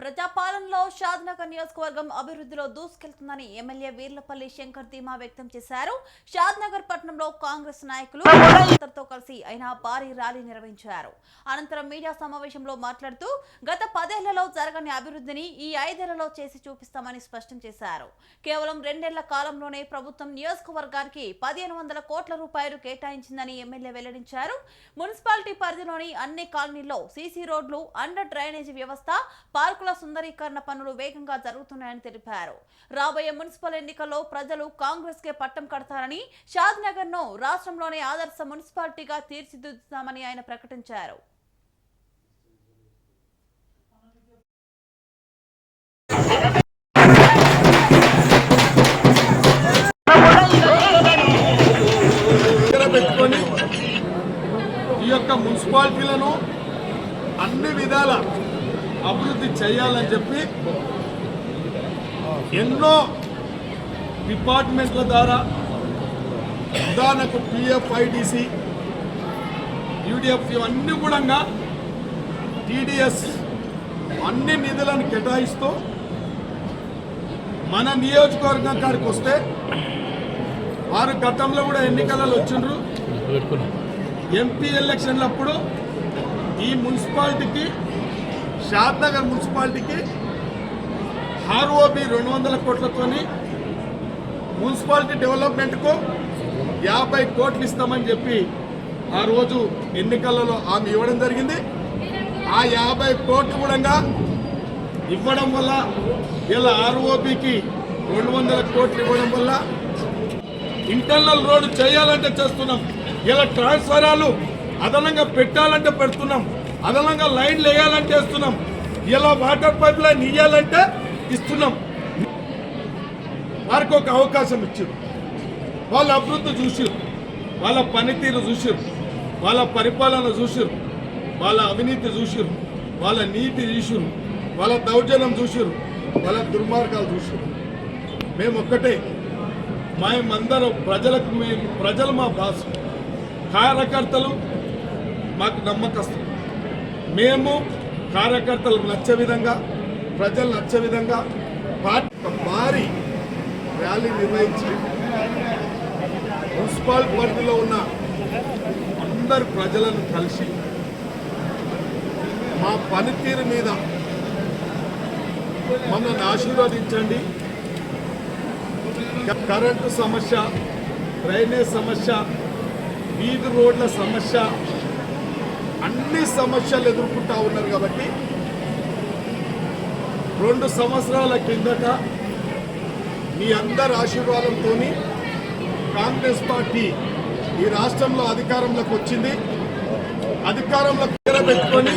ప్రజాపాలనలో షాద్నగర్ నియోజకవర్గం అభివృద్ధిలో దూసుకెళ్తుందని ఎమ్మెల్యే వీర్లపల్లి శంకర్ ధీమా వ్యక్తం చేశారు. షాద్నగర్ పట్టణంలో కాంగ్రెస్ నాయకులు తో కలిసి ఆయన భారీ ర్యాలీ నిర్వహించారు. అనంతరం మీడియా సమావేశంలో మాట్లాడుతూ గత 10 ఏళ్లలో జరగని అభివృద్ధిని ఈ 5 ఏళ్లలో చేసి చూపిస్తామని స్పష్టం చేశారు. కేవలం 2 ఏళ్ల కాలంలోనే ప్రభుత్వం నియోజకవర్గానికి 1500 కోట్ల రూపాయలు కేటాయించిందని ఎమ్మెల్యే వెల్లడించారు. మున్సిపాలిటీ పరిధిలోని అన్ని కాలనీల్లో సీసీ రోడ్లు, అండర్ డ్రైనేజీ వ్యవస్థ, పార్కుల సుందరీకరణ పనులు వేగంగా జరుగుతున్నాయని తెలిపారు. రాబోయే మున్సిపల్ ఎన్నికల్లో ప్రజలు కాంగ్రెస్ కే పట్టం కడతారని, షాద్నగర్ ను రాష్ట్రంలోనే ఆదర్శ మున్సిపాలిటీగా తీర్చిదిద్దుతామని ఆయన ప్రకటించారు. ఈ యొక్క మున్సిపాలిటీలను అన్ని విధాల అభివృద్ధి చేయాలని చెప్పి ఎన్నో డిపార్ట్మెంట్ల ద్వారా, ఉదాహరణకు PFIDC, UDF అన్ని కూడా TDS అన్ని నిధులను కేటాయిస్తూ మన నియోజకవర్గం కాడికి వస్తే వారు గతంలో కూడా ఎన్నికలలో వచ్చిండ్రు. MP ఎలక్షన్లప్పుడు ఈ మున్సిపాలిటీకి, షాద్నగర్ మున్సిపాలిటీకి ROB 200 కోట్లతోని మున్సిపాలిటీ డెవలప్మెంట్కు 50 కోట్లు ఇస్తామని చెప్పి ఆ రోజు ఎన్నికలలో హామీ ఇవ్వడం జరిగింది. ఆ 50 కోట్లు కూడా ఇవ్వడం వల్ల ఇలా ROBకి 200 కోట్లు ఇవ్వడం వల్ల ఇంటర్నల్ రోడ్డు చేయాలంటే చేస్తున్నాం. ఇలా ట్రాన్స్ఫరాలు అదనంగా పెట్టాలంటే పెడుతున్నాం, అదనంగా లైన్లు వేయాలంటే వేస్తున్నాం, ఇలా వాటర్ పైప్ లైన్ ఇవ్వాలంటే ఇస్తున్నాం. వారికి ఒక అవకాశం ఇచ్చారు. వాళ్ళ అభివృద్ధి చూసారు, వాళ్ళ పనితీరు చూసారు, వాళ్ళ పరిపాలన చూసారు, వాళ్ళ అవినీతి చూసారు, వాళ్ళ నీతి చూసారు, వాళ్ళ దౌర్జన్యం చూసారు, వాళ్ళ దుర్మార్గాలు చూసారు. మేము ఒక్కటే, మేమందరం ప్రజలు మా బాసు, కార్యకర్తలు మాకు నమ్మకస్తులు. మేము కార్యకర్తలకు నచ్చే విధంగా, ప్రజలు నచ్చే విధంగా భారీ ర్యాలీ నిర్వహించి మున్సిపల్ పరిధిలో ఉన్న అందరు ప్రజలను కలిసి మా పనితీరు మీద మమ్మల్ని ఆశీర్వదించండి. కరెంటు సమస్య, డ్రైనేజ్ సమస్య, వీధి రోడ్ల సమస్య, అన్ని సమస్యలు ఎదుర్కొంటూ ఉన్నారు. కాబట్టి 2 సంవత్సరాల కిందట మీ అందరి ఆశీర్వాదంతో కాంగ్రెస్ పార్టీ ఈ రాష్ట్రంలో అధికారంలోకి వచ్చింది. అధికారంలో పెట్టుకొని